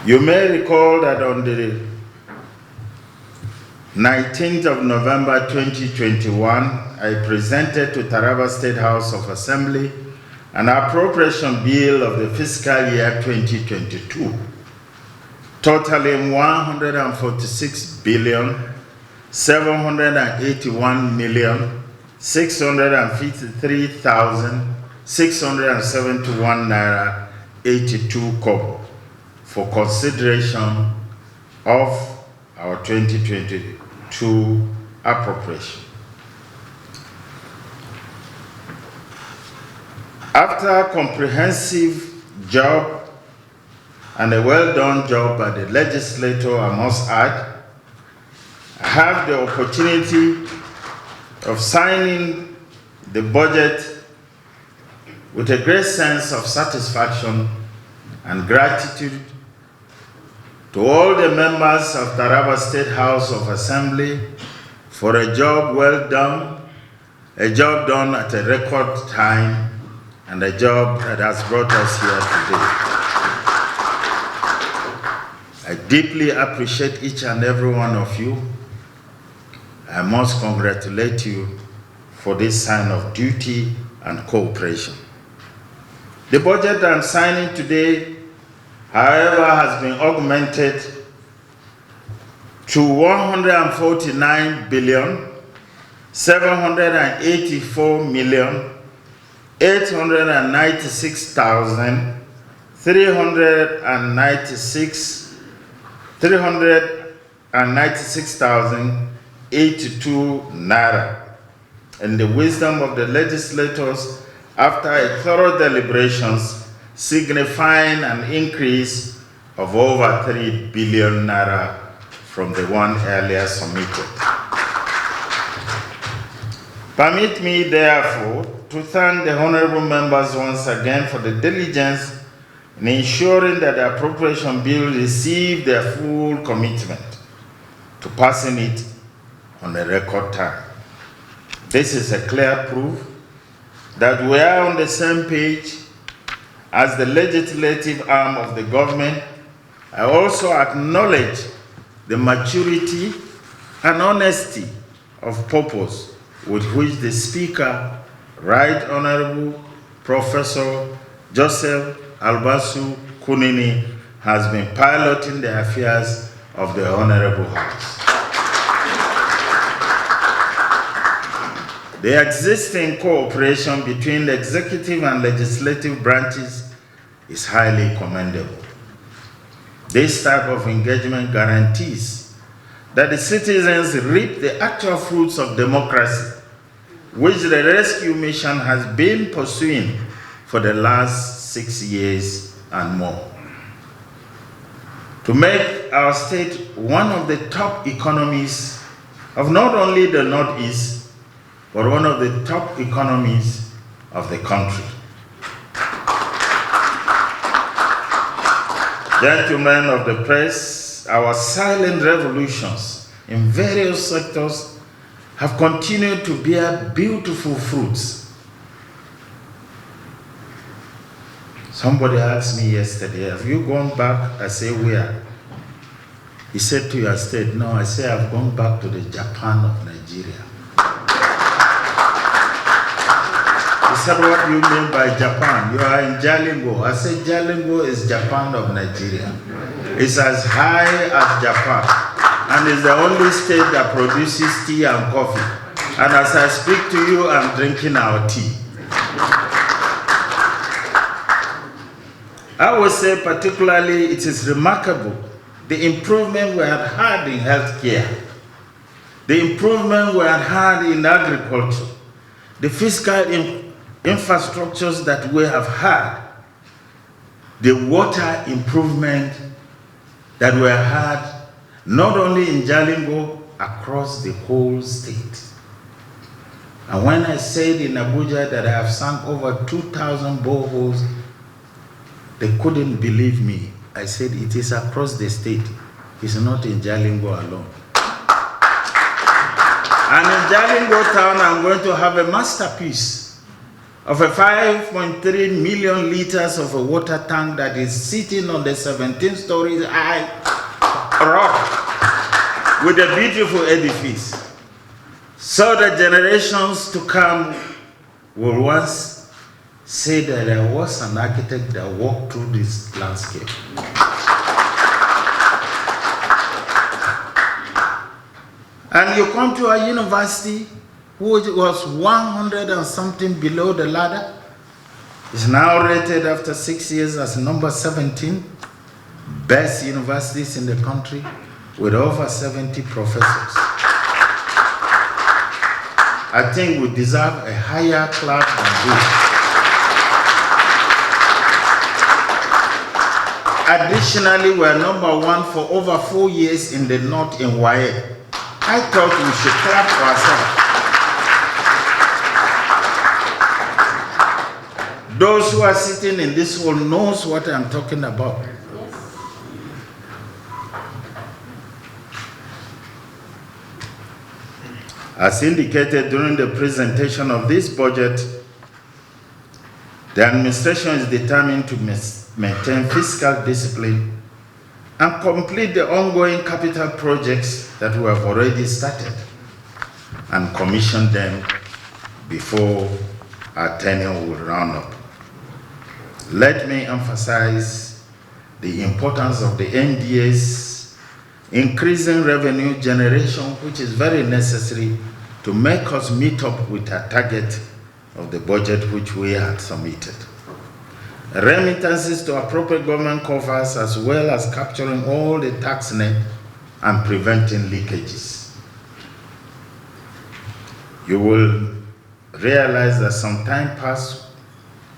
You may recall that on the 19th of November 2021, I presented to Taraba State House of Assembly an appropriation bill of the fiscal year 2022, totaling 146,781,653,671 naira 82 kobo for consideration of our 2022 appropriation. After a comprehensive job and a well-done job by the legislator, I must add, I have the opportunity of signing the budget with a great sense of satisfaction and gratitude to all the members of Taraba State House of Assembly for a job well done, a job done at a record time, and a job that has brought us here today. I deeply appreciate each and every one of you. I must congratulate you for this sign of duty and cooperation. The budget I'm signing today, however, has been augmented to 149,784,396,82 naira. And the wisdom of the legislators, after a thorough deliberations, signifying an increase of over 3 billion naira from the one earlier submitted. Permit me, therefore, to thank the honorable members once again for the diligence in ensuring that the appropriation bill received their full commitment to passing it on a record time. This is a clear proof that we are on the same page as the legislative arm of the government. I also acknowledge the maturity and honesty of purpose with which the Speaker, Right Honorable Professor Joseph Albasu Kunini, has been piloting the affairs of the Honorable House. The existing cooperation between the executive and legislative branches is highly commendable. This type of engagement guarantees that the citizens reap the actual fruits of democracy, which the rescue mission has been pursuing for the last 6 years and more. To make our state one of the top economies of not only the Northeast, but one of the top economies of the country. Gentlemen of the press, our silent revolutions in various sectors have continued to bear beautiful fruits. Somebody asked me yesterday, have you gone back? I say, where? He said, to your state. No, I say, I've gone back to the Japan of Nigeria. He said, what do you mean by Japan? You are in Jalingo. I said, Jalingo is Japan of Nigeria. It's as high as Japan, and it's the only state that produces tea and coffee. And as I speak to you, I'm drinking our tea. I would say particularly it is remarkable the improvement we have had in healthcare, the improvement we have had in agriculture, the fiscal infrastructures that we have had, the water improvement that we have had, not only in Jalingo, across the whole state. And when I said in Abuja that I have sunk over 2,000 boreholes, they couldn't believe me. I said it is across the state. It's not in Jalingo alone. And in Jalingo town, I'm going to have a masterpiece of a 5.3 million liters of a water tank that is sitting on the 17 stories high rock with a beautiful edifice, so that generations to come will once say that there was an architect that walked through this landscape. And you come to a university which was 100 and something below the ladder, is now rated after 6 years as number 17, best universities in the country with over 70 professors. I think we deserve a higher clap than this. Additionally, we are number 1 for over 4 years in the North in WAEC. I thought we should clap for ourselves. Those who are sitting in this hall knows what I'm talking about. Yes. As indicated during the presentation of this budget, the administration is determined to maintain fiscal discipline and complete the ongoing capital projects that we have already started and commission them before our tenure will run up. Let me emphasize the importance of the NDA's increasing revenue generation, which is very necessary to make us meet up with our target of the budget which we had submitted. Remittances to appropriate government coffers, as well as capturing all the tax net and preventing leakages. You will realize that some time past,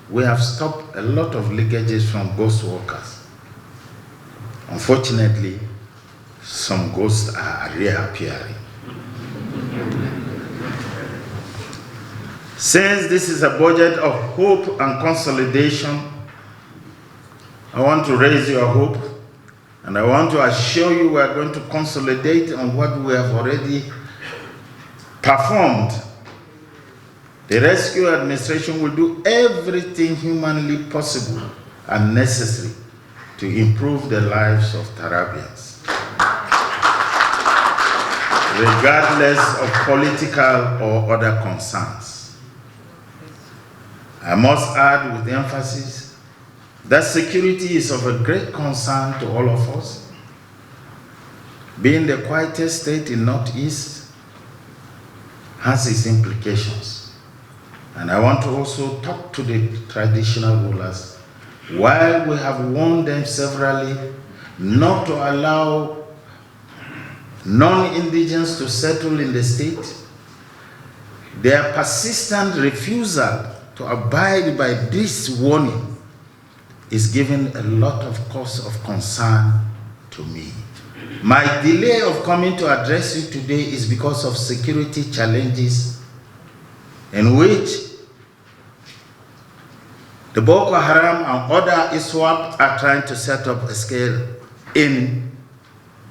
we have stopped a lot of leakages from ghost workers. Unfortunately, some ghosts are reappearing. Since this is a budget of hope and consolidation, I want to raise your hope, and I want to assure you we are going to consolidate on what we have already performed. The rescue administration will do everything humanly possible and necessary to improve the lives of Tarabians, regardless of political or other concerns. I must add with emphasis that security is of a great concern to all of us. Being the quietest state in Northeast has its implications. And I want to also talk to the traditional rulers. While we have warned them severally not to allow non-indigenes to settle in the state, their persistent refusal to abide by this warning is giving a lot of cause of concern to me. My delay of coming to address you today is because of security challenges in which the Boko Haram and other ISWAP are trying to set up a scale in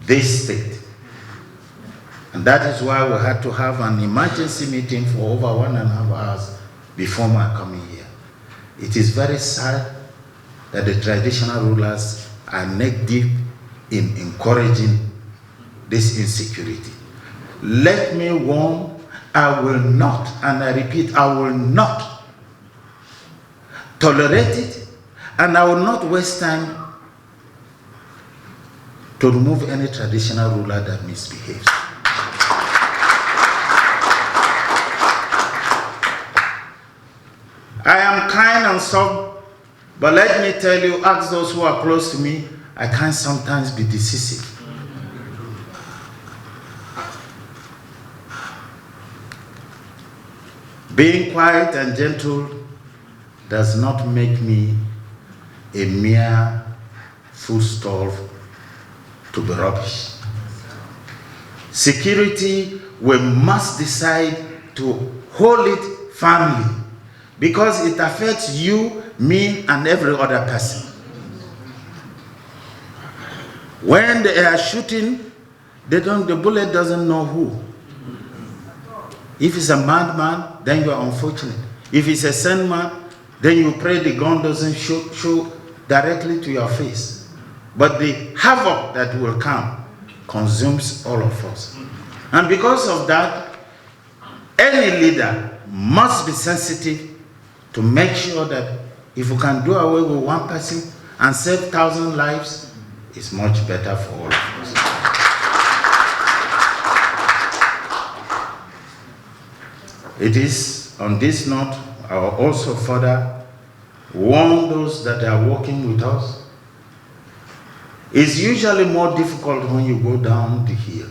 this state. And that is why we had to have an emergency meeting for over 1.5 hours before my coming here. It is very sad that the traditional rulers are neck deep in encouraging this insecurity. Let me warn, I will not, and I repeat, I will not tolerate it, and I will not waste time to remove any traditional ruler that misbehaves. I am kind and soft, but let me tell you, ask those who are close to me, I can sometimes be decisive. Being quiet and gentle does not make me a mere foodstuff to be rubbish. Security, we must decide to hold it firmly because it affects you, me, and every other person. When they are shooting, the bullet doesn't know who. If it's a madman, then you are unfortunate. If it's a sandman, then you pray the gun doesn't show directly to your face. But the havoc that will come consumes all of us. And because of that, any leader must be sensitive to make sure that if we can do away with one person and save 1,000 lives, it's much better for all of us. It is on this note, I will also further warn those that are working with us. It's usually more difficult when you go down the hill.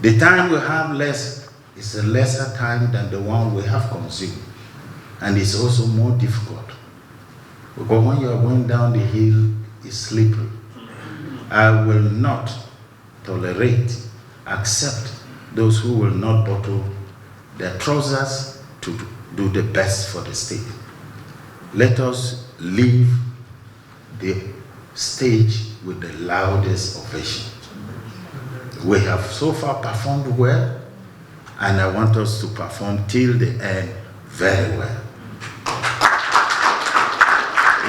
The time we have less is a lesser time than the one we have consumed. And it's also more difficult. Because when you are going down the hill, it's slippery. I will not tolerate, accept those who will not bottle their trousers to do the best for the state. Let us leave the stage with the loudest ovation. We have so far performed well, and I want us to perform till the end very well.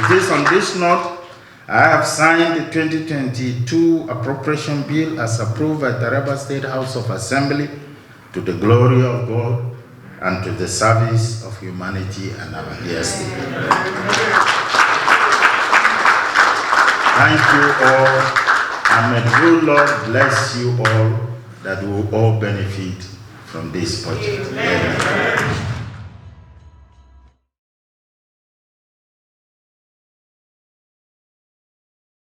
It is on this note I have signed the 2022 appropriation bill as approved by Taraba State House of Assembly to the glory of God and to the service of humanity and our dear state. Thank you all, and may the good Lord bless you all, that we will all benefit from this project. Amen.